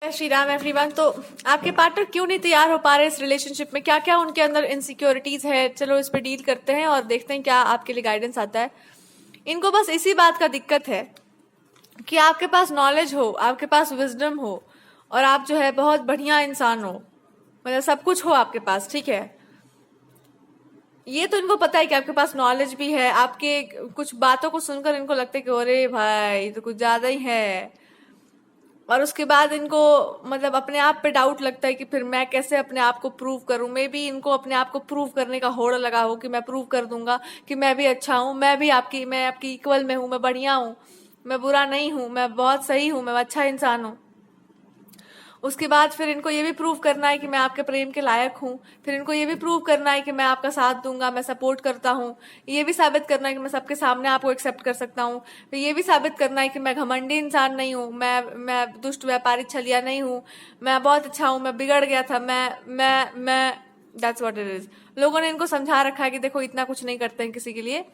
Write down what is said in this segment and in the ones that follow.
जय श्री राम एवरीवन। तो आपके पार्टनर क्यों नहीं तैयार हो पा रहे इस रिलेशनशिप में? क्या क्या उनके अंदर इनसिक्योरिटीज है? चलो इस पे डील करते हैं और देखते हैं क्या आपके लिए गाइडेंस आता है। इनको बस इसी बात का दिक्कत है कि आपके पास नॉलेज हो, आपके पास विजडम हो और आप जो है बहुत बढ़िया इंसान हो, मतलब सब कुछ हो आपके पास, ठीक है। ये तो इनको पता है कि आपके पास नॉलेज भी है। आपके कुछ बातों को सुनकर इनको लगता है कि अरे भाई तो कुछ ज्यादा ही है, और उसके बाद इनको मतलब अपने आप पे डाउट लगता है कि फिर मैं कैसे अपने आप को प्रूव करूं। मे बी इनको अपने आप को प्रूव करने का होड़ लगा हो कि मैं प्रूव कर दूंगा कि मैं भी अच्छा हूं, मैं आपकी इक्वल में हूं, मैं बढ़िया हूं, मैं बुरा नहीं हूं, मैं बहुत सही हूं, मैं अच्छा इंसान हूं। उसके बाद फिर इनको ये भी प्रूव करना है कि मैं आपके प्रेम के लायक हूँ। फिर इनको ये भी प्रूव करना है कि मैं आपका साथ दूंगा, मैं सपोर्ट करता हूँ। ये भी साबित करना है कि मैं सबके सामने आपको एक्सेप्ट कर सकता हूँ। फिर ये भी साबित करना है कि मैं घमंडी इंसान नहीं हूँ, मैं दुष्ट व्यापारी छलिया नहीं हूँ, मैं बहुत अच्छा हूँ, मैं बिगड़ गया था, मैं दैट्स व्हाट इट इज। लोगों ने इनको समझा रखा है कि देखो इतना कुछ नहीं करते हैं किसी के लिए।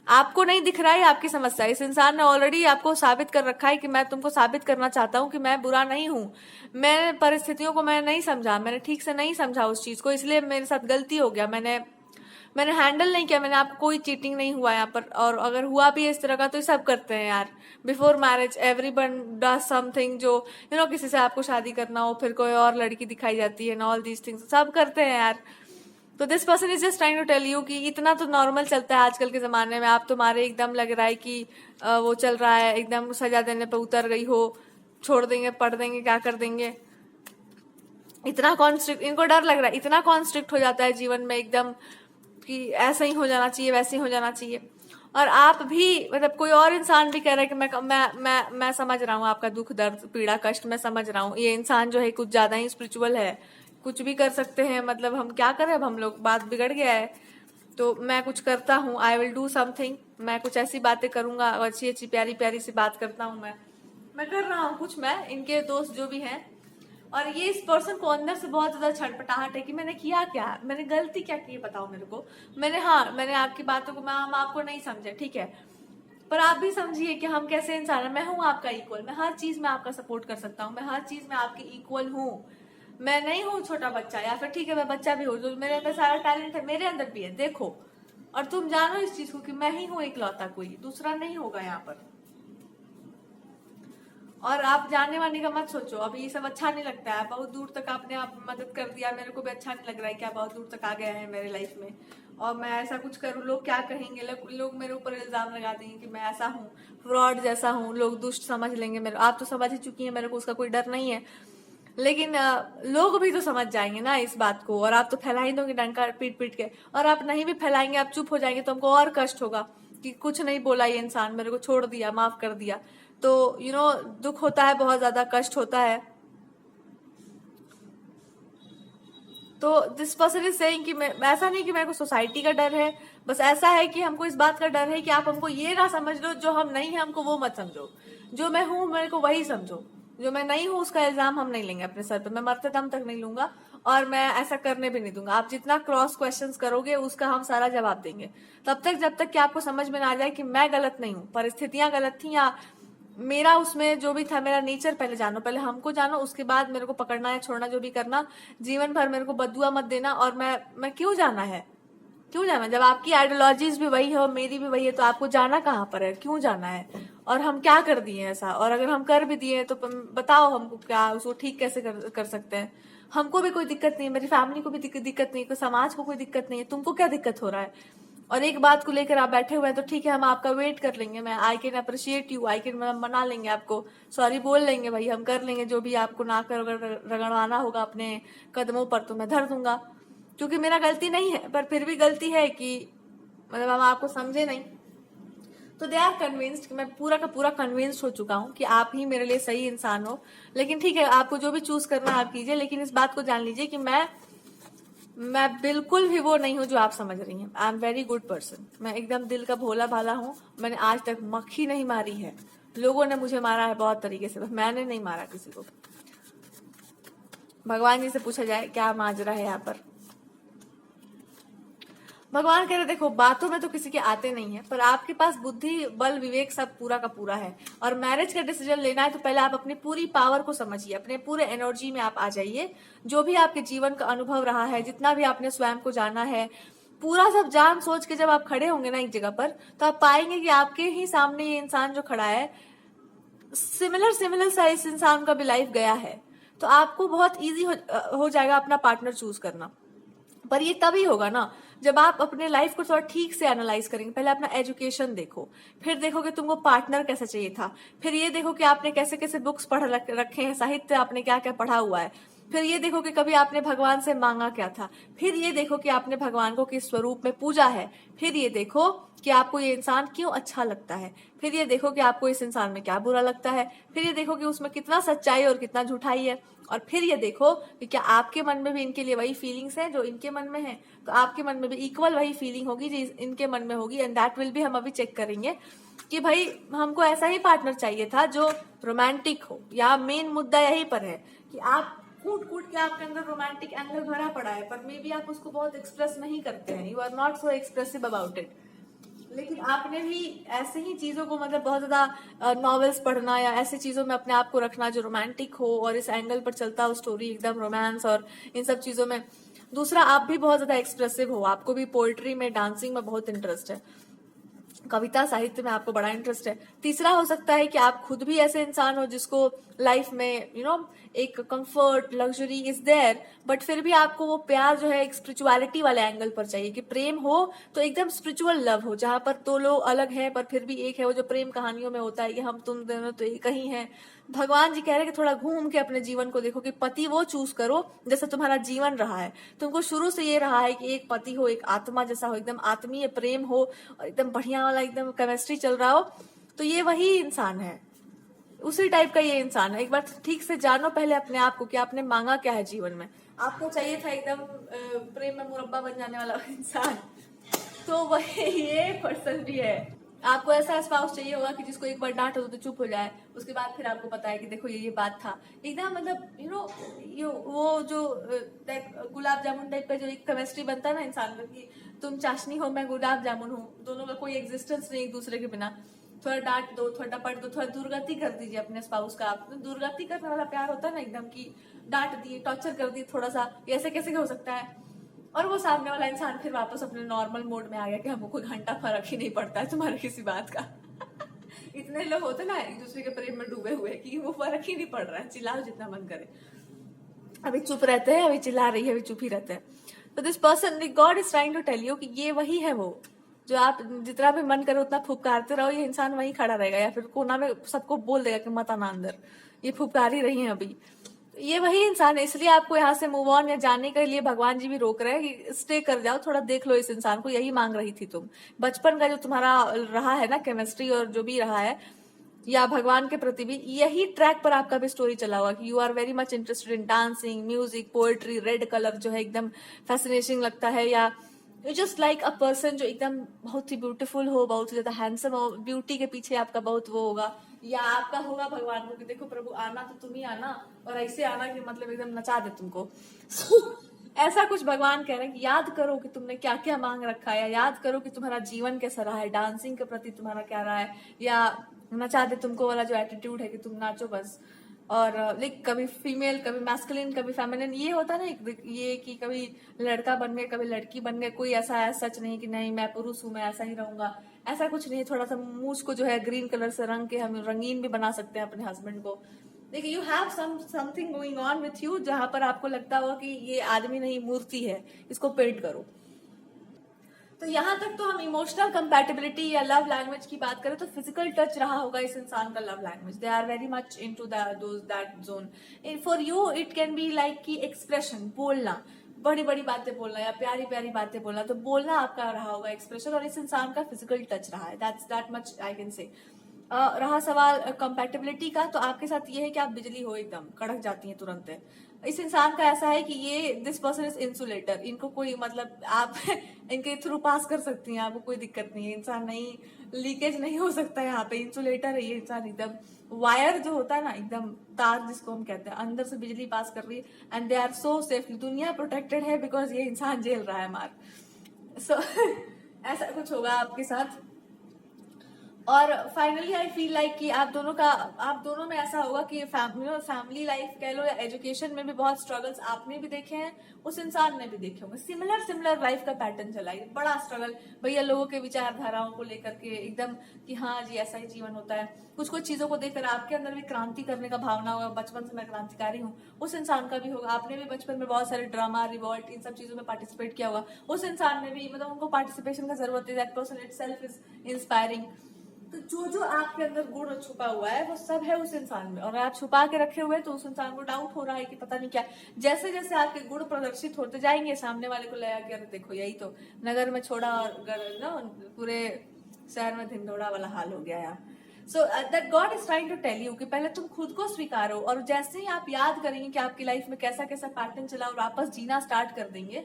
आपको नहीं दिख रहा है आपकी समस्या। इस इंसान ने ऑलरेडी आपको साबित कर रखा है कि मैं तुमको साबित करना चाहता हूँ कि मैं बुरा नहीं हूँ। मैंने परिस्थितियों को मैं नहीं समझा, मैंने ठीक से नहीं समझा उस चीज को, इसलिए मेरे साथ गलती हो गया। मैंने हैंडल नहीं किया। मैंने आपको कोई चीटिंग नहीं हुआ यहाँ पर, और अगर हुआ भी इस तरह का तो सब करते हैं यार। Before marriage everyone does something, जो किसी से आपको शादी करना हो, फिर कोई और लड़की दिखाई जाती है, ऑल दीज थिंग्स सब करते हैं यार। तो this person is just trying to tell you कि इतना तो नॉर्मल चलता है आजकल के जमाने में। आप तुम्हारे एकदम लग रहा है कि वो चल रहा है, एकदम सजा देने पे उतर गई हो, छोड़ देंगे, पढ़ देंगे, क्या कर देंगे। इतना कॉन्स्ट्रिक्ट इनको डर लग रहा है, इतना कॉन्स्ट्रिक्ट हो जाता है जीवन में एकदम कि ऐसा ही हो जाना चाहिए, वैसे ही हो जाना चाहिए। और आप भी मतलब कोई और इंसान भी कह रहा है कि मैं समझ रहा हूँ आपका दुख दर्द पीड़ा कष्ट, मैं समझ रहा हूँ। ये इंसान जो है कुछ ज्यादा ही स्पिरिचुअल है, कुछ भी कर सकते हैं। मतलब हम क्या करें, अब हम लोग बात बिगड़ गया है तो मैं कुछ करता हूँ, आई विल डू समथिंग। मैं कुछ ऐसी बातें करूंगा और अच्छी अच्छी प्यारी प्यारी सी बात करता हूँ। मैं कर रहा हूँ कुछ, मैं इनके दोस्त जो भी हैं। और ये इस पर्सन को अंदर से बहुत ज्यादा छटपटाहट है कि मैंने किया क्या, मैंने गलती क्या की, बताओ मेरे को। मैंने आपकी बातों को हम आपको नहीं समझे, ठीक है, पर आप भी समझिए कि हम कैसे इंसान हैं। मैं हूँ आपका इक्वल, मैं हर चीज में आपका सपोर्ट कर सकता हूँ, मैं हर चीज में आपकी इक्वल हूँ। मैं नहीं हूँ छोटा बच्चा, या फिर ठीक है मैं बच्चा भी हूँ, जो मेरे अंदर सारा टैलेंट है मेरे अंदर भी है, देखो। और तुम जानो इस चीज को कि मैं ही हूँ इकलौता, कोई दूसरा नहीं होगा यहाँ पर। और आप जानने वाने का मत सोचो, अभी ये सब अच्छा नहीं लगता है। बहुत दूर तक आपने आप मदद कर दिया, मेरे को भी अच्छा नहीं लग रहा है कि आप बहुत दूर तक आ गए हैं मेरे लाइफ में। और मैं ऐसा कुछ करूँ, लोग क्या कहेंगे, लोग मेरे ऊपर इल्जाम लगा देंगे कि मैं ऐसा हूँ, फ्रॉड जैसा हूँ, लोग दुष्ट समझ लेंगे मेरे। आप तो समझ ही चुकी हैं, मेरे को उसका कोई डर नहीं है। लेकिन लोग भी तो समझ जाएंगे ना इस बात को, और आप तो फैला ही दोगे डंका पीट पीट के। और आप नहीं भी फैलाएंगे, आप चुप हो जाएंगे तो हमको और कष्ट होगा कि कुछ नहीं बोला ये इंसान, मेरे को छोड़ दिया, माफ कर दिया। तो दुख होता है, बहुत ज्यादा कष्ट होता है। तो दिस पर्सन इज सेइंग कि मैं ऐसा नहीं कि मेरे को सोसाइटी का डर है, बस ऐसा है कि हमको इस बात का डर है कि आप हमको ये ना समझ लो, जो हम नहीं है हमको वो मत समझो, जो मैं हूं मेरे को वही समझो। जो मैं नहीं हूं उसका इल्जाम हम नहीं लेंगे अपने सर पे, मैं मरते दम तक नहीं लूंगा, और मैं ऐसा करने भी नहीं दूंगा। आप जितना क्रॉस क्वेश्चंस करोगे उसका हम सारा जवाब देंगे, तब तक जब तक कि आपको समझ में ना आ जाए कि मैं गलत नहीं हूँ, परिस्थितियां गलत थी, या मेरा उसमें जो भी था, मेरा नेचर पहले जानो, पहले हमको जानो, उसके बाद मेरे को पकड़ना या छोड़ना जो भी करना। जीवन भर मेरे को बदुआ मत देना। और मैं क्यों जाना है, क्यों जाना? जब आपकी आइडियोलॉजीज भी वही है और मेरी भी वही है, तो आपको जाना कहाँ पर है, क्यों जाना है? और हम क्या कर दिए ऐसा? और अगर हम कर भी दिए तो बताओ हमको क्या उसको ठीक कैसे कर सकते हैं। हमको भी कोई दिक्कत नहीं है, मेरी फैमिली को भी दिक्कत नहीं है, कोई समाज को कोई दिक्कत नहीं है, तुमको क्या दिक्कत हो रहा है? और एक बात को लेकर आप बैठे हुए हैं तो ठीक है, हम आपका वेट कर लेंगे, मैं I can appreciate you, I can मना लेंगे आपको, सॉरी बोल लेंगे भाई, हम कर लेंगे जो भी आपको ना कर रगड़वाना होगा अपने कदमों पर, तो मैं धर दूंगा, क्योंकि मेरा गलती नहीं है। पर फिर भी गलती है कि मतलब हम आपको समझे नहीं। तो दे आर कन्विंस्ड कि मैं पूरा का पूरा कन्विंस्ड हो चुका हूँ कि आप ही मेरे लिए सही इंसान हो। लेकिन ठीक है, आपको जो भी चूज करना है आप कीजिए, लेकिन इस बात को जान लीजिए कि मैं बिल्कुल भी वो नहीं हूँ जो आप समझ रही हैं। I am very good person, मैं एकदम दिल का भोला भाला हूँ। मैंने आज तक मक्खी नहीं मारी है, लोगों ने मुझे मारा है बहुत तरीके से, मैंने नहीं मारा किसी को। भगवान जी से पूछा जाए क्या माजरा है यहाँ पर। भगवान कह रहे देखो बातों में तो किसी के आते नहीं है, पर आपके पास बुद्धि बल विवेक सब पूरा का पूरा है, और मैरिज का डिसीजन लेना है तो पहले आप अपनी पूरी पावर को समझिए, अपने पूरे एनर्जी में आप आ जाइए। जो भी आपके जीवन का अनुभव रहा है, जितना भी आपने स्वयं को जाना है, पूरा सब जान सोच के जब आप खड़े होंगे ना एक जगह पर, तो आप पाएंगे कि आपके ही सामने ये इंसान जो खड़ा है, सिमिलर सा इस इंसान का भी लाइफ गया है। तो आपको बहुत इजी हो जाएगा अपना पार्टनर चूज करना। पर ये तभी होगा ना जब आप अपने लाइफ को थोड़ा ठीक से एनालाइज करेंगे। पहले अपना एजुकेशन देखो, फिर देखो कि तुमको पार्टनर कैसा चाहिए था, फिर ये देखो कि आपने कैसे कैसे बुक्स पढ़ रखे हैं, साहित्य आपने क्या क्या पढ़ा हुआ है, फिर ये देखो कि कभी आपने भगवान से मांगा क्या था, फिर ये देखो कि आपने भगवान को किस स्वरूप में पूजा है, फिर ये देखो कि आपको ये इंसान क्यों अच्छा लगता है, फिर ये देखो कि आपको इस इंसान में क्या बुरा लगता है, फिर ये देखो कि उसमें कितना सच्चाई और कितना झूठाई है, और फिर ये देखो कि क्या आपके मन में भी इनके लिए वही फीलिंग्स हैं जो इनके मन में है, तो आपके मन में भी इक्वल वही फीलिंग होगी जो इनके मन में होगी। एंड दैट विल भी हम अभी चेक करेंगे कि भाई हमको ऐसा ही पार्टनर चाहिए था जो रोमांटिक हो। या मेन मुद्दा यही पर है कि आप कूट कूट के आपके अंदर रोमांटिक एंगल भरा पड़ा है, पर मे बी आप उसको बहुत एक्सप्रेस नहीं करते हैं, you are not so expressive about it. लेकिन आपने भी ऐसे ही चीजों को मतलब बहुत ज्यादा नॉवेल्स पढ़ना या ऐसी चीजों में अपने आप को रखना जो रोमांटिक हो और इस एंगल पर चलता हो स्टोरी, एकदम रोमांस और इन सब चीजों में। दूसरा, आप भी बहुत ज्यादा एक्सप्रेसिव हो, आपको भी पोएट्री में, डांसिंग में बहुत इंटरेस्ट है, कविता साहित्य में आपको बड़ा इंटरेस्ट है। तीसरा हो सकता है कि आप खुद भी ऐसे इंसान हो जिसको लाइफ में एक comfort luxury is there, but फिर भी आपको वो प्यार जो है एक स्पिरिचुअलिटी वाले एंगल पर चाहिए कि प्रेम हो तो एकदम स्पिरिचुअल लव हो, जहां पर दो लोग अलग हैं पर फिर भी एक है, वो जो प्रेम कहानियों में होता है कि हम तुम दोनों तो एक ही हैं। भगवान जी कह रहे हैं कि थोड़ा घूम के अपने जीवन को देखो कि पति वो चूज करो जैसे तुम्हारा जीवन रहा है। तुमको शुरू से ये रहा है कि एक पति हो, एक आत्मा जैसा हो, एकदम आत्मीय प्रेम हो और एकदम बढ़िया वाला एकदम केमिस्ट्री चल रहा हो, तो ये वही इंसान है, उसी टाइप का ये इंसान है। एक बार ठीक से जानो पहले अपने आप को कि आपने मांगा क्या है जीवन में। आपको चाहिए था एकदम प्रेम में मुरब्बा बन जाने वाला इंसान, तो वही ये पर्सन भी है। आपको ऐसा स्पाउस चाहिए होगा कि जिसको एक बार डांट हो तो चुप हो जाए, उसके बाद फिर आपको पता है कि देखो ये बात था एकदम, मतलब वो जो गुलाब जामुन टाइप का जो एक केमिस्ट्री बनता है ना इंसान का कि तुम चाशनी हो मैं गुलाब जामुन हूँ, दोनों का कोई एग्जिस्टेंस नहीं एक दूसरे के बिना। थोड़ा डांट दो, थोड़ा डपट दो, थोड़ा दुर्गति कर दीजिए अपने स्पाउस का। आप दुर्गति करने वाला प्यार होता है ना एकदम की डांट दिए, टॉर्चर कर दिए थोड़ा सा, ऐसे कैसे हो सकता है, और वो सामने वाला इंसान फिर वापस अपने नॉर्मल मोड में आ गया कि हमको कोई घंटा फर्क ही नहीं पड़ता है तुम्हारे किसी बात का। इतने लोग होते ना एक दूसरे के प्रेम में डूबे हुए कि वो फर्क ही नहीं पड़ रहा है, चिल्लाओ जितना मन करे, अभी चुप रहते हैं, अभी चिल्ला रही है, अभी चुप ही रहते हैं। तो this person, God is trying to tell you कि ये वही है, वो जो आप जितना भी मन करे उतना फुपकारते रहो, ये इंसान वहीं खड़ा रहेगा या फिर कोना में सबको बोल देगा कि मत आना अंदर, ये फुपकार ही रही है अभी। ये वही इंसान है, इसलिए आपको यहाँ से मूव ऑन या जाने के लिए भगवान जी भी रोक रहे हैं कि स्टे कर जाओ, थोड़ा देख लो इस इंसान को, यही मांग रही थी तुम। बचपन का जो तुम्हारा रहा है ना केमिस्ट्री और जो भी रहा है, या भगवान के प्रति भी यही ट्रैक पर आपका भी स्टोरी चला हुआ कि you are very much interested in dancing, music, poetry, red colour जो है एकदम फैसिनेटिंग लगता है, या you just like a person जो एकदम बहुत ही ब्यूटीफुल हो, बहुत ही ज्यादा हैंडसम हो, ब्यूटी के पीछे आपका बहुत वो होगा, या आपका होगा भगवान को कि देखो प्रभु आना तो तुम ही आना, और ऐसे आना कि मतलब एकदम नचा दे तुमको। ऐसा कुछ भगवान कह रहे हैं कि याद करो कि तुमने क्या क्या मांग रखा है, या याद करो कि तुम्हारा जीवन कैसा रहा है, डांसिंग के प्रति तुम्हारा क्या रहा है, या नचा दे तुमको वाला जो एटीट्यूड है कि तुम नाचो बस। और लाइक कभी फीमेल, कभी मैस्कुलिन, कभी फेमिनिन, ये होता है ना ये कि कभी लड़का बन गए, कभी लड़की बन गए, कोई ऐसा है सच नहीं कि नहीं मैं पुरुष हूँ मैं ऐसा ही रहूंगा, ऐसा कुछ नहीं। थोड़ा सा मूछ को जो है ग्रीन कलर से रंग के हम रंगीन भी बना सकते हैं अपने हस्बैंड को। देखिए you have something going on with you, जहां पर आपको लगता होगा कि ये आदमी नहीं मूर्ति है, इसको पेंट करो। तो यहाँ तक तो हम इमोशनल कंपैटिबिलिटी या लव लैंग्वेज की बात करें तो फिजिकल टच रहा होगा इस इंसान का love language, they are very much into that zone. For you it can be like की एक्सप्रेशन, बोलना, बड़ी बड़ी बातें बोलना या प्यारी प्यारी बातें बोलना, तो बोलना आपका रहा होगा एक्सप्रेशन, और इस इंसान का फिजिकल टच रहा है, that much I can say. रहा सवाल कंपैटिबिलिटी का, तो आपके साथ ये है कि आप बिजली हो, एकदम कड़क जाती हैं तुरंत। इस इंसान का ऐसा है कि ये दिस पर्सन इज इंसुलेटर, इनको कोई मतलब आप इनके थ्रू पास कर सकती हैं, आपको कोई दिक्कत नहीं है, इंसान नहीं, लीकेज नहीं हो सकता है यहाँ पे, इंसुलेटर है ये इंसान, एकदम वायर जो होता है ना, एकदम तार जिसको हम कहते हैं, अंदर से बिजली पास कर रही है, and they are so safe, दुनिया प्रोटेक्टेड है बिकॉज ये इंसान झेल रहा है मार। सो ऐसा कुछ होगा आपके साथ। और फाइनली आई फील लाइक कि आप दोनों में ऐसा होगा कि फैमिली लाइफ कह लो या एजुकेशन में भी बहुत स्ट्रगल्स आपने भी देखे हैं, उस इंसान ने भी देखे होंगे। सिमिलर लाइफ का पैटर्न चला है, बड़ा स्ट्रगल भैया, लोगों के विचारधाराओं को लेकर के एकदम कि हाँ जी ऐसा ही जीवन होता है। कुछ चीजों को देखकर आपके अंदर भी क्रांति करने का भावना होगा, बचपन से मैं क्रांतिकारी हूँ, उस इंसान का भी होगा। आपने भी बचपन में बहुत सारे ड्रामा, रिवॉल्ट, इन सब चीजों में पार्टिसिपेट किया होगा, उस इंसान ने भी, मतलब उनको पार्टिसिपेशन का जरूरत है, that person itself is inspiring. तो जो आपके अंदर गुण छुपा हुआ है वो सब है उस इंसान में, और आप छुपा के रखे हुए हैं, तो उस इंसान को डाउट हो रहा है कि पता नहीं क्या। जैसे जैसे आपके गुण प्रदर्शित होते जाएंगे, सामने वाले को लगा कि अरे देखो यही तो नगर में छोड़ा और ना पूरे शहर में धिंडोड़ा वाला हाल हो गया यार। So that God is trying to tell you कि पहले तुम खुद को स्वीकारो, और जैसे ही आप याद करेंगे कि आपकी लाइफ में कैसा कैसा पैटर्न चला और वापस जीना स्टार्ट कर देंगे,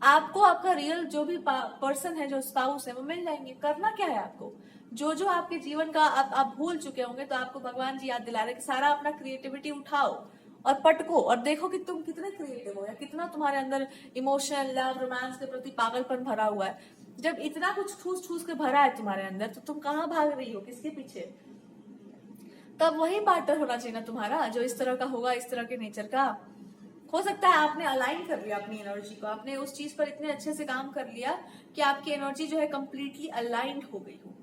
आपको आपका रियल जो भी पर्सन है, जो स्पाउस है, वो मिल जाएंगे। करना क्या है आपको, जो आपके जीवन का आप भूल चुके होंगे, तो आपको भगवान जी याद दिला रहे कि सारा अपना क्रिएटिविटी उठाओ और पटको और देखो कि तुम कितने क्रिएटिव हो, या कितना तुम्हारे अंदर इमोशन, लव, रोमांस के प्रति पागलपन भरा हुआ है। जब इतना कुछ ठूस ठूस के भरा है तुम्हारे अंदर, तो तुम कहाँ भाग रही हो, किसके पीछे? तब वही पार्टनर होना चाहिए ना तुम्हारा, जो इस तरह का होगा, इस तरह के नेचर का। हो सकता है आपने अलाइन कर लिया अपनी एनर्जी को, आपने उस चीज पर इतने अच्छे से काम कर लिया कि आपकी एनर्जी जो है कंप्लीटली अलाइंड हो गई हो,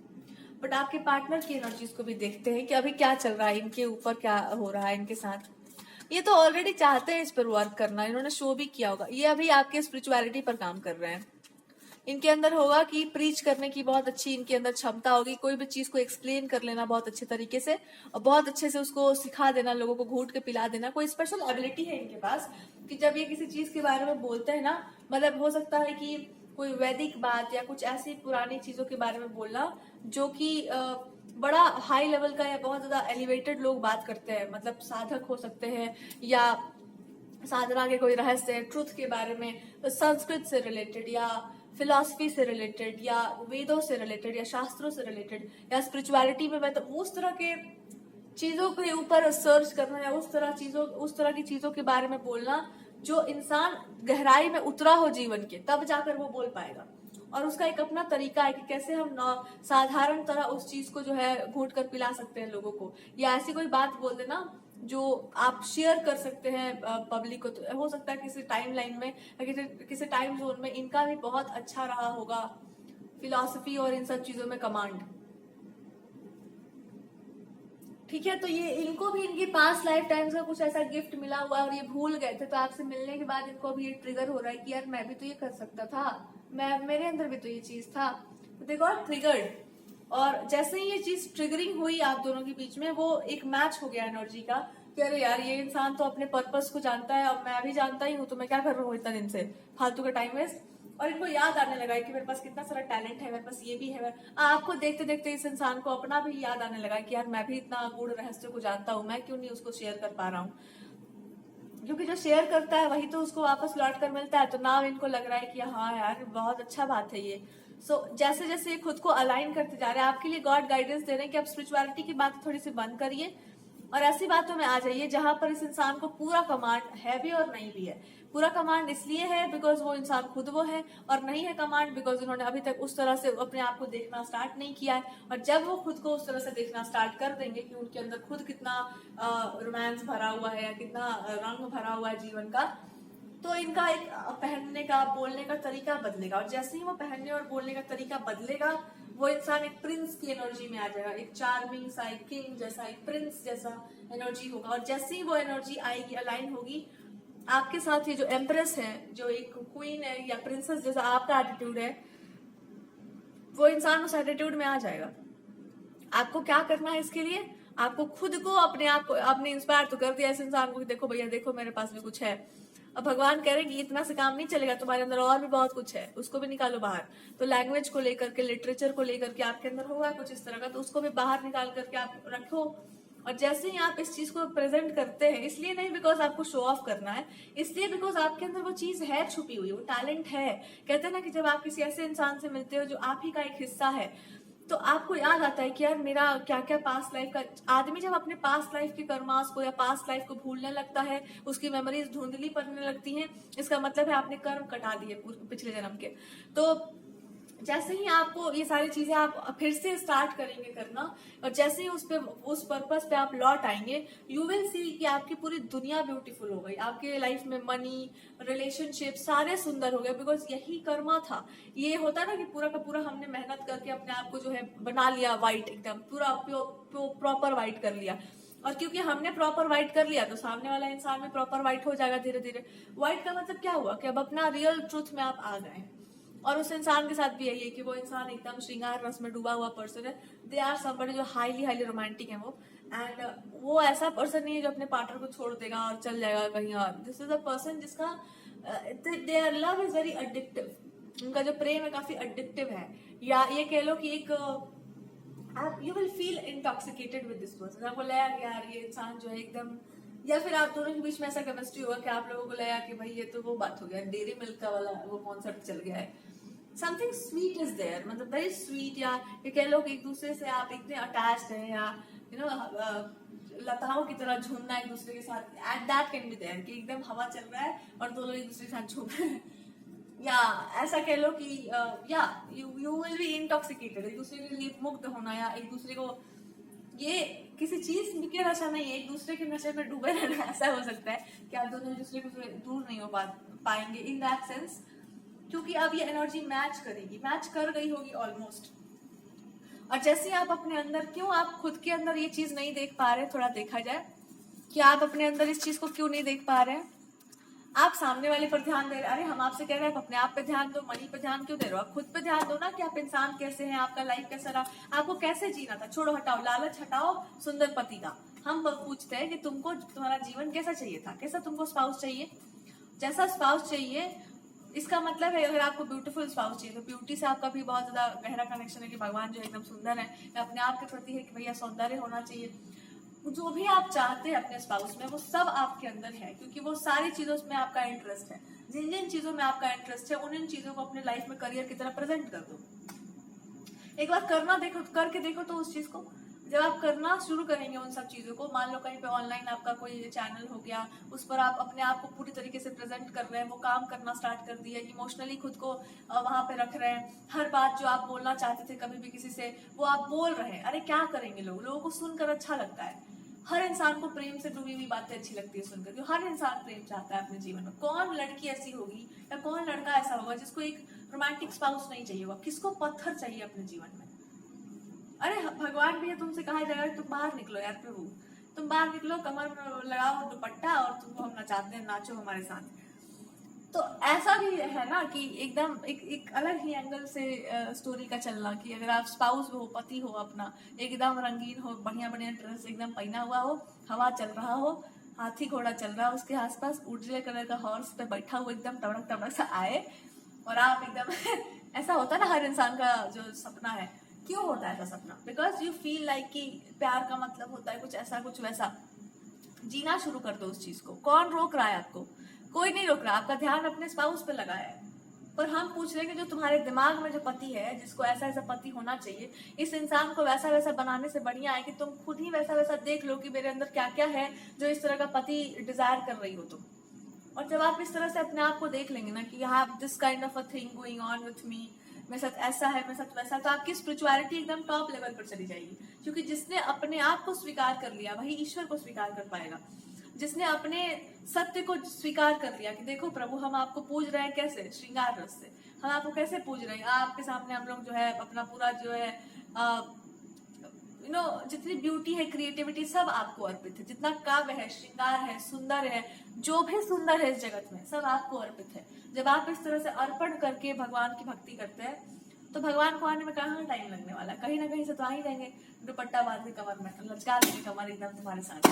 बट आपके पार्टनर की एनर्जीज को भी देखते हैं कि अभी क्या चल रहा है, इनके ऊपर क्या हो रहा है इनके साथ। ये तो ऑलरेडी चाहते हैं इस पर वर्क करना, इन्होंने शो भी किया होगा, ये अभी आपके स्पिरिचुअलिटी पर काम कर रहे हैं। इनके अंदर होगा कि प्रीच करने की बहुत अच्छी इनके अंदर क्षमता होगी, कोई भी चीज को एक्सप्लेन कर लेना बहुत अच्छे तरीके से, और बहुत अच्छे से उसको सिखा देना, लोगों को घूट के पिला देना। कोई स्पेशल एबिलिटी है इनके पास कि जब ये किसी चीज के बारे में बोलते हैं ना, मतलब हो सकता है कि कोई वैदिक बात या कुछ ऐसी पुरानी चीजों के बारे में बोलना जो कि बड़ा हाई लेवल का या बहुत ज्यादा एलिवेटेड लोग बात करते हैं, मतलब साधक हो सकते हैं या साधना के कोई रहस्य, ट्रुथ के बारे में, संस्कृत से रिलेटेड या फिलॉसफी से रिलेटेड या वेदों से रिलेटेड या शास्त्रों से रिलेटेड या स्पिरिचुअलिटी में, मैं तो उस तरह के चीजों के ऊपर सर्च करना या उस तरह की चीजों के बारे में बोलना जो इंसान गहराई में उतरा हो जीवन के, तब जाकर वो बोल पाएगा। और उसका एक अपना तरीका है कि कैसे हम साधारण तरह उस चीज को जो है घोट कर पिला सकते हैं लोगों को, या ऐसी कोई बात बोल देना जो आप शेयर कर सकते हैं पब्लिक को। तो हो सकता है किसी टाइम लाइन में या किसी टाइम जोन में इनका भी बहुत अच्छा रहा होगा फिलॉसफी और इन सब चीजों में कमांड। ठीक है, तो ये इनको भी इनकी पास्ट लाइफ टाइम्स का कुछ ऐसा गिफ्ट मिला हुआ है और ये भूल गए थे, तो आपसे मिलने के बाद इनको भी ये ट्रिगर हो रहा है कि यार मैं भी तो ये कर सकता था, मेरे अंदर भी तो ये चीज था। तो देखो ट्रिगर्ड, और जैसे ही ये चीज ट्रिगरिंग हुई आप दोनों के बीच में, वो एक मैच हो गया एनर्जी का कि अरे यार ये इंसान तो अपने पर्पस को जानता है और मैं भी जानता ही हूँ, तो मैं क्या कर रहा हूँ इतना दिन से फालतू का टाइम वेस्ट। और इनको याद आने लगा है कि मेरे पास कितना सारा टैलेंट है, मेरे पास ये भी है। आपको देखते देखते इस इंसान को अपना भी याद आने लगा कि यार मैं भी इतना गूढ़ रहस्य को जानता हूँ, मैं क्यों नहीं उसको शेयर कर पा रहा हूँ। क्योंकि जो शेयर करता है वही तो उसको वापस लौट कर मिलता है। तो नाउ इनको लग रहा है कि हाँ यार बहुत अच्छा बात है ये। जैसे जैसे ये खुद को अलाइन करते जा रहे हैं, आपके लिए गॉड गाइडेंस दे रहे हैं कि आप स्पिरिचुअलिटी की बात थोड़ी सी बंद करिए और ऐसी बातों में आ जाइए जहां पर इस इंसान को पूरा कमांड है भी और नहीं भी है। पूरा कमांड इसलिए है बिकॉज वो इंसान खुद वो है, और नहीं है कमांड बिकॉज उन्होंने अभी तक उस तरह से अपने आप को देखना स्टार्ट नहीं किया है। और जब वो खुद को उस तरह से देखना स्टार्ट कर देंगे कि उनके अंदर खुद कितना रोमांस भरा हुआ है या कितना रंग भरा हुआ है जीवन का, तो इनका एक पहनने का, बोलने का तरीका बदलेगा। और जैसे ही वो पहनने और बोलने का तरीका बदलेगा, वो इंसान एक प्रिंस की एनर्जी में आ जाएगा, एक चार्मिंग सा, एक किंग जैसा, एक प्रिंस जैसा एनर्जी होगा। और जैसे ही वो एनर्जी आएगी, अलाइन होगी आपके साथ, ये जो एम्प्रेस है, जो एक क्वीन है या प्रिंसेस जैसा आपका एटीट्यूड है, वो इंसान उस एटीट्यूड में आ जाएगा। आपको क्या करना है इसके लिए? आपको खुद को, अपने आप को, आपने इंस्पायर तो कर दिया इस इंसान को कि देखो भैया देखो मेरे पास भी कुछ है। अब भगवान कह रहे हैं कि इतना से काम नहीं चलेगा, तुम्हारे अंदर और भी बहुत कुछ है, उसको भी निकालो बाहर। तो लैंग्वेज को लेकर के, लिटरेचर को लेकर के आपके अंदर होगा कुछ इस तरह का, तो उसको भी बाहर निकाल करके आप रखो। और जैसे ही आप इस चीज को प्रेजेंट करते हैं, इसलिए नहीं बिकॉज आपको शो ऑफ करना है, इसलिए बिकॉज आपके अंदर वो चीज है छुपी हुई, वो टैलेंट है। कहते हैं ना कि जब आप किसी ऐसे इंसान से मिलते हो जो आप ही का एक हिस्सा है, तो आपको याद आता है कि यार मेरा क्या क्या पास्ट लाइफ का। आदमी जब अपने पास्ट लाइफ के कर्मास को या पास्ट लाइफ को भूलने लगता है, उसकी मेमोरीज धुंधली पड़ने लगती हैं, इसका मतलब है आपने कर्म कटा दिए पिछले जन्म के। तो जैसे ही आपको ये सारी चीजें आप फिर से स्टार्ट करेंगे करना, और जैसे ही उस पर्पस पे आप लौट आएंगे, यू विल सी कि आपकी पूरी दुनिया ब्यूटीफुल हो गई, आपके लाइफ में मनी, रिलेशनशिप सारे सुंदर हो गए, बिकॉज यही कर्मा था। ये होता ना कि पूरा का पूरा हमने मेहनत करके अपने आप को जो है बना लिया वाइट, एकदम पूरा प्रॉपर वाइट कर लिया, और क्योंकि हमने प्रॉपर वाइट कर लिया तो सामने वाला इंसान भी प्रॉपर वाइट हो जाएगा धीरे धीरे। वाइट का मतलब क्या हुआ कि अब अपना रियल ट्रूथ में आप आ गए। और उस इंसान के साथ भी यही है कि वो इंसान एकदम श्रृंगार रस में डूबा हुआ पर्सन है। दे आर समबडी जो हाईली हाईली रोमांटिक है वो, एंड वो ऐसा पर्सन नहीं है जो अपने पार्टनर को छोड़ देगा और चल जाएगा कहीं और। दिस इज अ पर्सन जिसका their love is very addictive. उनका जो प्रेम है काफी एडिक्टिव है, या ये कह लो कि एक आप you will feel intoxicated with this person. आपको लगा कि यार ये इंसान जो है एकदम, या फिर आप दोनों के बीच में ऐसा केमिस्ट्री होगा कि आप लोगों को लगा कि भाई ये तो वो बात हो गया, डेयरी मिल्क का वाला वो कॉन्सेप्ट चल गया है। समथिंग स्वीट इज देयर, मतलब वेरी स्वीट, या ये कह लो कि एक दूसरे से आप इतने अटैच्ड हैं, या यू नो लताओं की तरह झूमना एक दूसरे के साथ, at that can be there कि एकदम हवा चल रहा है और दोनों एक दूसरे के साथ झूम रहे हैं। या ऐसा कह लो कि या यू विल बी इंटॉक्सिकेटेड, एक दूसरे के लिए मुग्ध होना, या एक दूसरे को, ये किसी चीज के नशा नहीं है, एक दूसरे के नशे में डूबे रहना। ऐसा हो सकता है कि आप दोनों एक दूसरे को दूर नहीं हो पाएंगे इन दैट सेंस, क्योंकि अब ये एनर्जी मैच करेगी, मैच कर गई होगी ऑलमोस्ट। और जैसे आप अपने अंदर, क्यों आप खुद के अंदर ये चीज नहीं देख पा रहे, थोड़ा देखा जाए कि आप अपने अंदर इस चीज को क्यों नहीं देख पा रहे हैं। आप सामने वाले पर ध्यान दे रहे, अरे हम आपसे कह रहे हैं आप अपने आप पे ध्यान दो, मनी पे ध्यान क्यों दे रहे हो? आप खुद पे ध्यान दो ना कि आप इंसान कैसे हैं, आपका लाइफ कैसा रहा, आपको कैसे जीना था। छोड़ो, हटाओ लालच, हटाओ सुंदर पति का। हम पूछते हैं कि तुमको तुम्हारा जीवन कैसा चाहिए था, कैसा तुमको स्पाउस चाहिए, जैसा स्पाउस चाहिए। इसका मतलब है अगर आपको ब्यूटीफुल स्पाउस चाहिए तो ब्यूटी से आपका भी बहुत ज्यादा गहरा कनेक्शन है कि भगवान जो एकदम सुंदर है, अपने आप के प्रति है कि भैया सौंदर्य होना चाहिए। जो भी आप चाहते हैं अपने स्पाउस में वो सब आपके अंदर है, क्योंकि वो सारी चीजों में आपका इंटरेस्ट है। जिन जिन चीजों में आपका इंटरेस्ट है उन चीजों को अपने लाइफ में करियर की तरह प्रेजेंट कर दो। एक बार करना देखो, करके देखो तो उस चीज को। जब आप करना शुरू करेंगे उन सब चीजों को, मान लो कहीं पे ऑनलाइन आपका कोई चैनल हो गया, उस पर आप अपने आप को पूरी तरीके से प्रेजेंट कर रहे हैं, वो काम करना स्टार्ट कर दिया, इमोशनली खुद को वहां पे रख रहे हैं, हर बात जो आप बोलना चाहते थे कभी भी किसी से वो आप बोल रहे हैं। अरे क्या करेंगे लोगों को सुनकर अच्छा लगता है। हर इंसान को प्रेम से डूबी हुई बातें अच्छी लगती है सुनकर, क्योंकि हर इंसान प्रेम चाहता है अपने जीवन में। कौन लड़की ऐसी होगी या कौन लड़का ऐसा होगा जिसको एक रोमांटिक स्पाउस नहीं चाहिए होगा? किसको पत्थर चाहिए अपने जीवन में? अरे भगवान भी है, तुमसे कहा जाएगा तुम बाहर निकलो यार प्रभु, तुम बाहर निकलो, कमर में लगाओ दुपट्टा और तुमको हम नचाते हैं, नाचो हमारे साथ। तो ऐसा भी है ना कि एकदम एक अलग ही एंगल से स्टोरी का चलना, कि अगर आप स्पाउस हो, पति हो अपना, एकदम रंगीन हो, बढ़िया बढ़िया ड्रेस एकदम पहना हुआ हो, हवा चल रहा हो, हाथी घोड़ा चल रहा हो उसके आसपास, उजले कलर का हॉर्स पे बैठा हुआ एकदम टमक टमक सा आए, और आप एकदम ऐसा होता है ना हर इंसान का जो सपना है। क्यों होता है ऐसा सपना? बिकॉज यू फील लाइक कि प्यार का मतलब होता है कुछ ऐसा कुछ वैसा। जीना शुरू कर दो उस चीज को। कौन रोक रहा है आपको? कोई नहीं रोक रहा, आपका ध्यान अपने स्पाउस पे लगा है। पर हम पूछ रहे हैं कि जो तुम्हारे दिमाग में जो पति है, जिसको ऐसा ऐसा पति होना चाहिए, इस इंसान को वैसा वैसा बनाने से बढ़िया है कि तुम खुद ही वैसा वैसा देख लो कि मेरे अंदर क्या क्या है जो इस तरह का पति डिजायर कर रही हो तुम। और जब आप इस तरह से अपने आप को देख लेंगे ना कि यहाँ this kind of a thing going on with me, मेरे साथ ऐसा है, मेरे साथ वैसा, तो आपकी स्पिरिचुअलिटी एकदम टॉप लेवल पर चली जाएगी। क्योंकि जिसने अपने आप को स्वीकार कर लिया वही ईश्वर को स्वीकार कर पाएगा। जिसने अपने सत्य को स्वीकार कर लिया कि देखो प्रभु हम आपको पूज रहे हैं, कैसे? श्रृंगार रस से हम आपको कैसे पूज रहे हैं। आपके सामने हम लोग जो है अपना पूरा जो है जितनी ब्यूटी है, क्रिएटिविटी सब आपको अर्पित है। जितना काव्य है, श्रृंगार है, सुंदर है, जो भी सुंदर है इस जगत में सब आपको अर्पित है। जब आप इस तरह से अर्पण करके भगवान की भक्ति करते हैं तो भगवान को आने में कहाँ टाइम लगने वाला? कहीं ना कहीं से तो आ ही जाएंगे, दुपट्टा बांध के कमर में लचका देंगे कमर एकदम तुम्हारे साथ।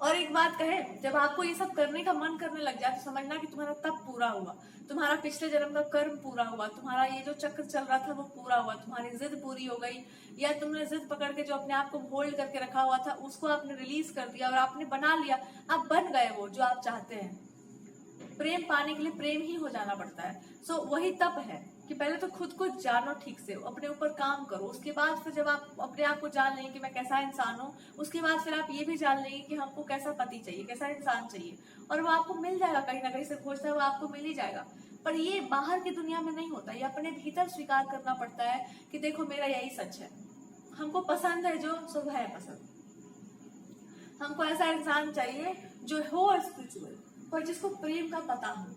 और एक बात कहे, जब आपको ये सब करने का मन करने लग जाए तो समझना कि तुम्हारा तप पूरा हुआ, तुम्हारा पिछले जन्म का कर्म पूरा हुआ, तुम्हारा ये जो चक्र चल रहा था वो पूरा हुआ, तुम्हारी जिद पूरी हो गई, या तुमने जिद पकड़ के जो अपने आप को होल्ड करके रखा हुआ था उसको आपने रिलीज कर दिया और आपने बना लिया, आप बन गए वो जो आप चाहते हैं। प्रेम पाने के लिए प्रेम ही हो जाना पड़ता है। सो वही तप है, कि पहले तो खुद को जानो ठीक से, अपने ऊपर काम करो, उसके बाद फिर जब आप अपने आप को जान लेंगे कि मैं कैसा इंसान हूँ, उसके बाद फिर आप ये भी जान लेंगे कि हमको कैसा पति चाहिए, कैसा इंसान चाहिए, और वो आपको मिल जाएगा। कहीं ना कहीं से खोजता है वो आपको मिल ही जाएगा। पर ये बाहर की दुनिया में नहीं होता, ये अपने भीतर स्वीकार करना पड़ता है कि देखो मेरा यही सच है, हमको पसंद है जो सो है पसंद, हमको ऐसा इंसान चाहिए जो हो स्पिरिचुअल, पर जिसको प्रेम का पता हो।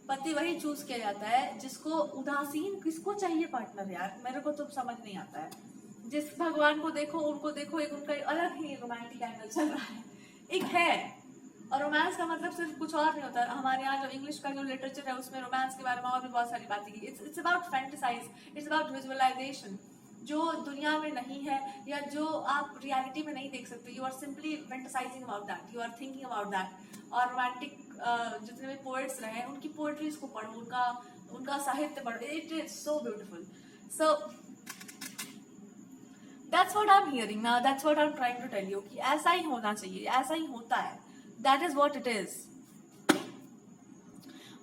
पति वही चूज किया जाता है जिसको, उदासीन किसको चाहिए पार्टनर यार, मेरे को तो समझ नहीं आता है। जिस भगवान को देखो उनको देखो, एक उनका अलग ही रोमांटिक एंगल चल रहा है, एक है। और रोमांस का मतलब सिर्फ कुछ और नहीं होता। हमारे यहाँ जो इंग्लिश का जो लिटरेचर है उसमें रोमांस के बारे में और भी बहुत सारी बातें की। It's about fantasize, it's about visualization, जो दुनिया में नहीं है या जो आप रियलिटी में नहीं देख सकते। You are simply fantasizing about that, you are thinking about that. और रोमांटिक जितने भी पोएट्स रहे उनकी पोएट्रीज को पढ़ो, उनका साहित्य पढ़ो, it is so beautiful. So that's what I am hearing now, that's what I am trying to tell you कि ऐसा ही होना चाहिए, ऐसा ही होता है, that is what it is.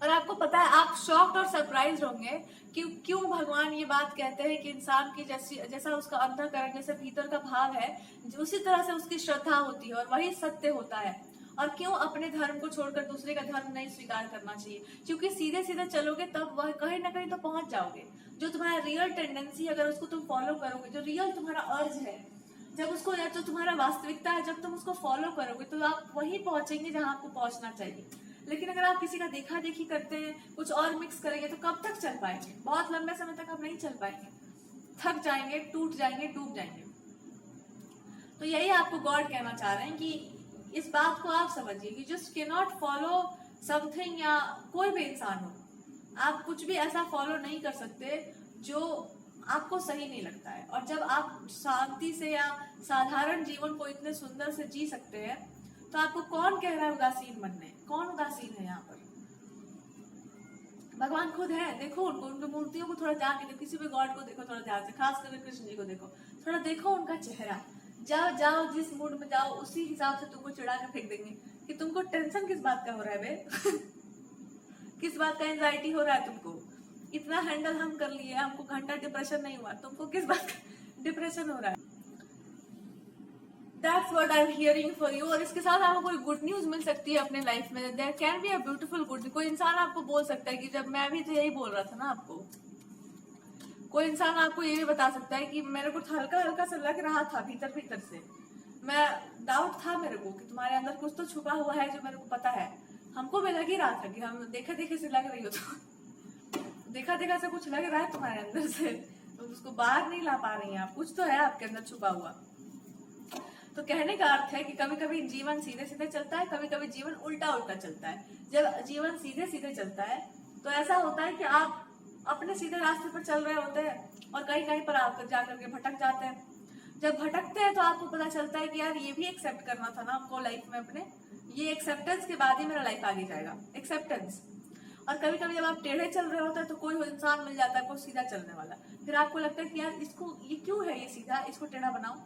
और आपको पता है, आप शॉक्ड और सरप्राइज होंगे कि क्यों भगवान ये बात कहते हैं कि इंसान की जैसा उसका अंतःकरण, जैसे भीतर का भाव है, उसी तरह से उसकी श्रद्धा होती है और वही सत्य होता है। और क्यों अपने धर्म को छोड़कर दूसरे का धर्म नहीं स्वीकार करना चाहिए, क्योंकि सीधे सीधे चलोगे तब वह कहीं ना कहीं तो पहुंच जाओगे। जो तुम्हारा रियल टेंडेंसी, अगर उसको तुम फॉलो करोगे, जो रियल तुम्हारा अर्ज है, जब उसको, या जो तुम्हारा वास्तविकता है, जब तुम उसको फॉलो करोगे तो आप वहीं पहुंचेंगे जहां आपको पहुंचना चाहिए। लेकिन अगर आप किसी का देखा देखी करते हैं, कुछ और मिक्स करेंगे, तो कब तक चल पाएंगे? बहुत लंबे समय तक आप नहीं चल पाएंगे, थक जाएंगे, टूट जाएंगे, डूब जाएंगे। तो यही आपको गॉड कहना चाह रहे हैं कि इस बात को आप समझिए कि just can not follow something, या कोई भी इंसान हो, आप कुछ भी ऐसा फॉलो नहीं कर सकते जो आपको सही नहीं लगता है। और जब आप शांति से या साधारण जीवन को इतने सुंदर से जी सकते हैं, तो आपको कौन कह रहा है उदासीन बनने? कौन उदासीन है यहाँ पर? भगवान खुद है, देखो उनको, उनकी मूर्तियों को थोड़ा ध्यान देखो, किसी भी गॉड को देखो थोड़ा ध्यान से, खास करके कृष्ण जी को देखो, थोड़ा देखो उनका चेहरा। जाओ जिस मूड में जाओ उसी हिसाब से तुमको चिढ़ा के फेंक देंगे कि तुमको टेंशन किस बात का हो रहा है बे किस बात का एंजाइटी हो रहा है तुमको? इतना हैंडल हम कर लिए, हमको घंटा डिप्रेशन नहीं हुआ, तुमको किस बात का डिप्रेशन हो रहा है? That's what I'm hearing for you। और इसके साथ आपको कोई गुड न्यूज मिल सकती है अपने लाइफ में। There can be a beautiful good। कोई इंसान आपको बोल सकता है कि जब, मैं भी तो यही बोल रहा था ना आपको, कोई इंसान आपको ये भी बता सकता है कि मेरे को हल्का हल्का सा लग रहा था भीतर भीतर से, मैं डाउट था मेरे को कि तुम्हारे अंदर कुछ तो छुपा हुआ है जो मेरे को पता है। हमको भी लग ही रहा था कि हम देखे देखे से लग रही हो, तो देखा देखा से कुछ लग रहा है तुम्हारे अंदर से, तो उसको बाहर नहीं ला पा रही हैं आप, कुछ तो है आपके अंदर छुपा हुआ। तो कहने का अर्थ है कि कभी कभी जीवन सीधे सीधे चलता है, कभी कभी जीवन उल्टा उल्टा चलता है। जब जीवन सीधे सीधे चलता है तो ऐसा होता है कि आप अपने सीधे रास्ते पर चल रहे होते हैं और कहीं कहीं पर आकर जाकर के भटक जाते हैं। जब भटकते हैं तो आपको पता चलता है कि यार ये भी एक्सेप्ट करना था ना आपको लाइफ में अपने, ये एक्सेप्टेंस के बाद ही मेरा लाइफ आगे जाएगा, एक्सेप्टेंस। और कभी कभी जब आप टेढ़े चल रहे होते हैं तो कोई इंसान मिल जाता है कोई सीधा चलने वाला, फिर आपको लगता है कि यार इसको, ये क्यों है ये सीधा, इसको टेढ़ा बनाओ।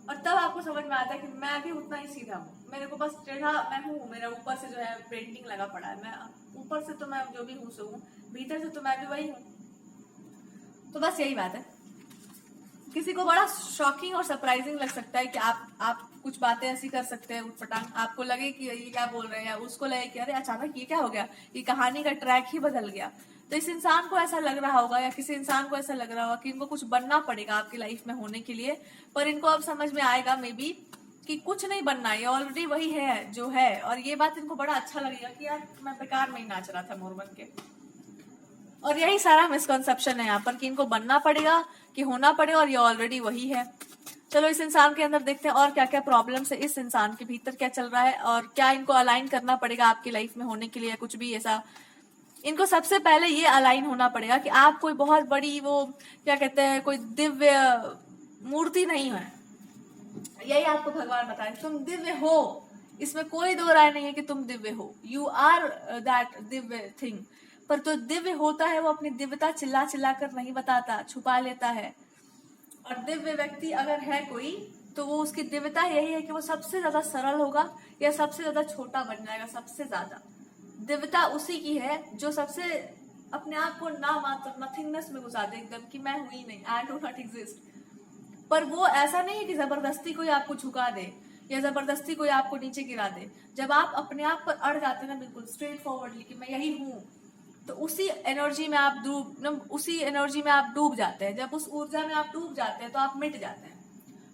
और तब आपको समझ में आता है कि मैं भी उतना ही सीधा हूँ, मेरे को बस टेढ़ा मैं हूँ, मेरा ऊपर से जो है पेंटिंग लगा पड़ा है, मैं ऊपर से तो मैं जो भी हूँ सो हूँ, भीतर से तो मैं भी वही हूँ। तो बस यही बात है। किसी को बड़ा शॉकिंग और सरप्राइजिंग लग सकता है कि आप कुछ बातें ऐसी कर सकते हैं उठपटांग, आपको लगे कि ये क्या बोल रहे हैं, उसको लगे कि अरे अचानक ये क्या हो गया, ये कहानी का ट्रैक ही बदल गया। तो इस इंसान को ऐसा लग रहा होगा या किसी इंसान को ऐसा लग रहा होगा कि इनको कुछ बनना पड़ेगा आपकी लाइफ में होने के लिए, पर इनको अब समझ में आएगा मे बी कि कुछ नहीं बनना, ये ऑलरेडी वही है जो है। और ये बात इनको बड़ा अच्छा लगेगा कि यार मैं बेकार में ही नाच रहा था मोर बन के। और यही सारा मिसकंसेप्शन है यहाँ पर कि इनको बनना पड़ेगा, कि होना पड़ेगा, और ये ऑलरेडी वही है। चलो इस इंसान के अंदर देखते हैं और क्या क्या प्रॉब्लम्स है, इस इंसान के भीतर क्या चल रहा है और क्या इनको अलाइन करना पड़ेगा आपकी लाइफ में होने के लिए, कुछ भी ऐसा। इनको सबसे पहले ये अलाइन होना पड़ेगा कि आप कोई बहुत बड़ी, वो क्या कहते हैं, कोई दिव्य मूर्ति नहीं है। यही आपको भगवान बताए, तुम दिव्य हो, इसमें कोई दो राय नहीं है कि तुम दिव्य हो, you are that Divya thing. पर तो दिव्य होता है वो अपनी दिव्यता चिल्ला चिल्ला कर नहीं बताता, छुपा लेता है। और दिव्य व्यक्ति अगर है कोई तो वो, उसकी दिव्यता यही है कि वो सबसे ज्यादा सरल होगा या सबसे ज्यादा छोटा बन जाएगा। सबसे ज्यादा दिव्यता उसी की है जो सबसे अपने आप को ना मात्र नथिंगनेस में घुसा दे एकदम कि मैं हुई नहीं, आई डू नॉट एग्जिस्ट। पर वो ऐसा नहीं है कि जबरदस्ती कोई आपको झुका दे या जबरदस्ती कोई आपको नीचे गिरा दे। जब आप अपने आप पर अड़ जाते हैं ना बिल्कुल स्ट्रेट फॉरवर्डली कि मैं यही हूँ, तो उसी एनर्जी में आप डूब जाते हैं। जब उस ऊर्जा में आप डूब जाते हैं तो आप मिट जाते हैं।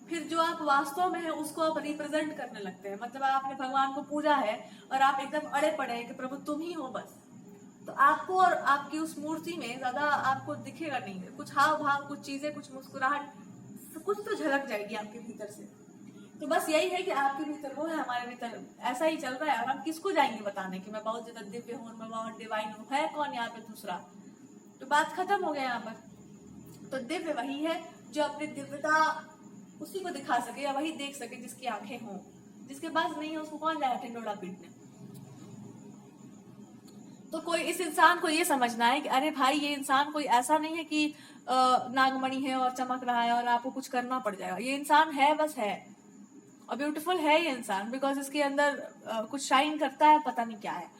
फिर जो आप वास्तव में है उसको आप रिप्रेजेंट करने लगते हैं। मतलब आपने भगवान को पूजा है और आप एकदम अड़े पड़े हैं कि प्रभु तुम ही हो बस, तो आपको और आपकी उस मूर्ति में ज्यादा आपको दिखेगा नहीं, कुछ हाव भाव, कुछ चीजें, कुछ मुस्कुराहट, कुछ तो झलक जाएगी आपके भीतर से। तो बस यही है कि आपके भीतर वो है, हमारे भीतर ऐसा ही चल रहा है। और हम किसको जाएंगे बताने कि मैं बहुत ज्यादा दिव्य हूँ, मैं बहुत डिवाइन हूँ, है कौन यहाँ पे दूसरा? तो बात खत्म हो गया यहाँ पर। तो दिव्य वही है जो अपनी दिव्यता उसी को दिखा सके या वही देख सके जिसकी आंखें हों। जिसके पास नहीं है उसको कौन जाएगा ढिंडोरा पीटने? तो कोई इस इंसान को ये समझना है कि अरे भाई ये इंसान कोई ऐसा नहीं है कि नागमणि है और चमक रहा है और आपको कुछ करना पड़ जाएगा। ये इंसान है, बस है, और ब्यूटीफुल है ये इंसान बिकॉज इसके अंदर कुछ शाइन करता है, पता नहीं क्या है।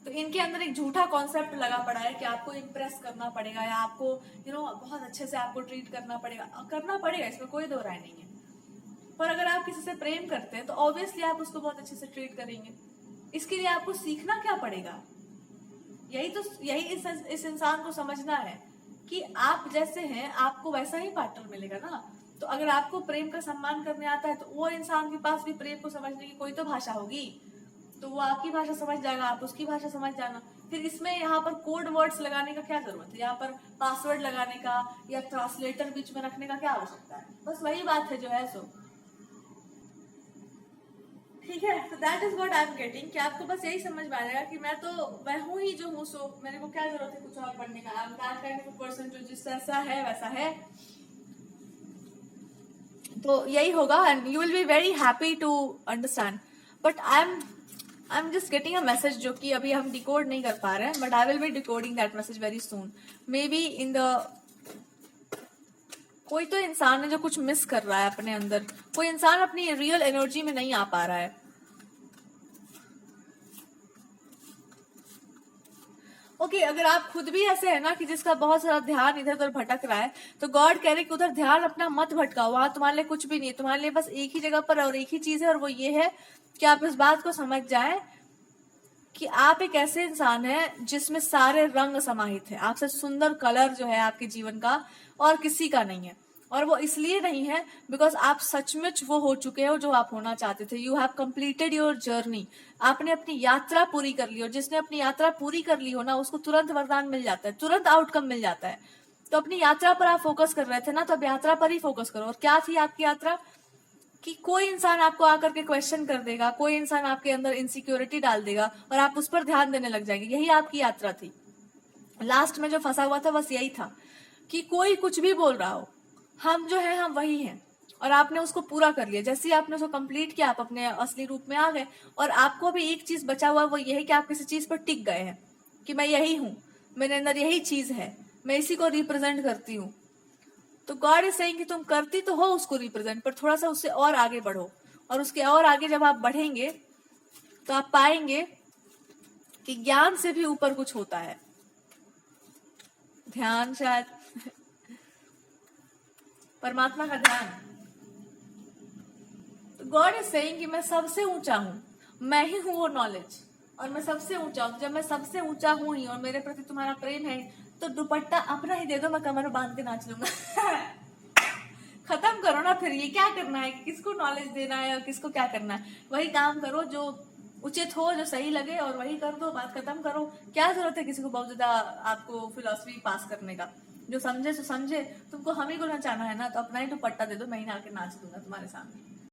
तो इनके अंदर एक झूठा कॉन्सेप्ट लगा पड़ा है कि आपको इम्प्रेस करना पड़ेगा या आपको बहुत अच्छे से आपको ट्रीट करना पड़ेगा, इसमें कोई दो राय नहीं है। पर अगर आप किसी से प्रेम करते हैं तो ऑब्वियसली आप उसको बहुत अच्छे से ट्रीट करेंगे। इसके लिए आपको सीखना क्या पड़ेगा? यही इस इंसान को समझना है कि आप जैसे हैं आपको वैसा ही पार्टनर मिलेगा ना। तो अगर आपको प्रेम का सम्मान करने आता है तो वो इंसान के पास भी प्रेम को समझने की कोई तो भाषा होगी, तो वो आपकी भाषा समझ जाएगा, आप उसकी भाषा समझ जाना। फिर इसमें यहाँ पर कोड वर्ड्स लगाने का क्या जरूरत है? यहाँ पर पासवर्ड लगाने का या ट्रांसलेटर बीच में रखने का क्या आवश्यकता है? बस वही बात है जो है सो ठीक है। तो that is what I am getting कि आपको बस यही समझ में आ जाएगा कि मैं तो वह हूँ ही जो हूँ, सो मेरे को क्या जरूरत है कुछ और पढ़ने का। I am that kind of person जो जिस जैसा है वैसा है। तो यही होगा and you will be very happy to understand. But I am just getting a message जो कि अभी हम डिकोड नहीं कर पा रहे हैं, but I will be decoding that message very soon. May be in the कोई तो इंसान है जो कुछ मिस कर रहा है अपने अंदर, कोई इंसान अपनी रियल एनर्जी में नहीं आ पा रहा है। ओके अगर आप खुद भी ऐसे है ना कि जिसका बहुत सारा ध्यान इधर उधर भटक रहा है, तो गॉड कह रहे कि उधर ध्यान अपना मत भटकाओ, वहां तुम्हारे लिए कुछ भी नहीं है, तुम्हारे लिए बस एक ही जगह पर और एक ही चीज है, और वो ये है कि आप इस बात को समझ जाएं कि आप एक ऐसे इंसान हैं जिसमें सारे रंग समाहित है। आपसे सुंदर कलर जो है आपके जीवन का और किसी का नहीं है। और वो इसलिए नहीं है बिकॉज आप सचमुच वो हो चुके हो जो आप होना चाहते थे। You have completed your journey. आपने अपनी यात्रा पूरी कर ली, और जिसने अपनी यात्रा पूरी कर ली हो ना उसको तुरंत वरदान मिल जाता है, तुरंत आउटकम मिल जाता है। तो अपनी यात्रा पर आप फोकस कर रहे थे ना, तो अब यात्रा पर ही फोकस करो। और क्या थी आपकी यात्रा? कि कोई इंसान आपको आकर के क्वेश्चन कर देगा, कोई इंसान आपके अंदर इनसिक्योरिटी डाल देगा और आप उस पर ध्यान देने लग जाएंगे। यही आपकी यात्रा थी। लास्ट में जो फंसा हुआ था बस यही था कि कोई कुछ भी बोल रहा हो, हम जो है हम वही हैं, और आपने उसको पूरा कर लिया। जैसे ही आपने उसको कंप्लीट किया आप अपने असली रूप में आ गए। और आपको अभी एक चीज बचा हुआ, वो ये है कि आप किसी चीज पर टिक गए हैं कि मैं यही हूं, मेरे अंदर यही चीज है, मैं इसी को रिप्रेजेंट करती हूँ। तो गॉड इज सेइंग कि तुम करती तो हो उसको रिप्रेजेंट, पर थोड़ा सा उससे और आगे बढ़ो। और उसके और आगे जब आप बढ़ेंगे तो आप पाएंगे कि ज्ञान से भी ऊपर कुछ होता है। ध्यान, शायद परमात्मा का ध्यान। तो गॉड इज सेइंग कि मैं सबसे ऊंचा हूं, मैं ही हूं वो नॉलेज, और मैं सबसे ऊंचा हूं। जब मैं सबसे ऊंचा हूं ही और मेरे प्रति तुम्हारा प्रेम है, तो दुपट्टा अपना ही दे दो, मैं कमर में बांध के नाच लूंगा। खत्म करो ना, फिर ये क्या करना है, किसको नॉलेज देना है और किसको क्या करना है। वही काम करो जो उचित हो, जो सही लगे, और वही कर दो, बात खत्म करो। क्या जरूरत है किसी को बहुत ज्यादा आपको फिलॉसफी पास करने का? जो समझे सो समझे। तुमको हम ही को नचाना है ना, तो अपना ही दुपट्टा दे दो, मैं ही आके नाच दूंगा तुम्हारे सामने।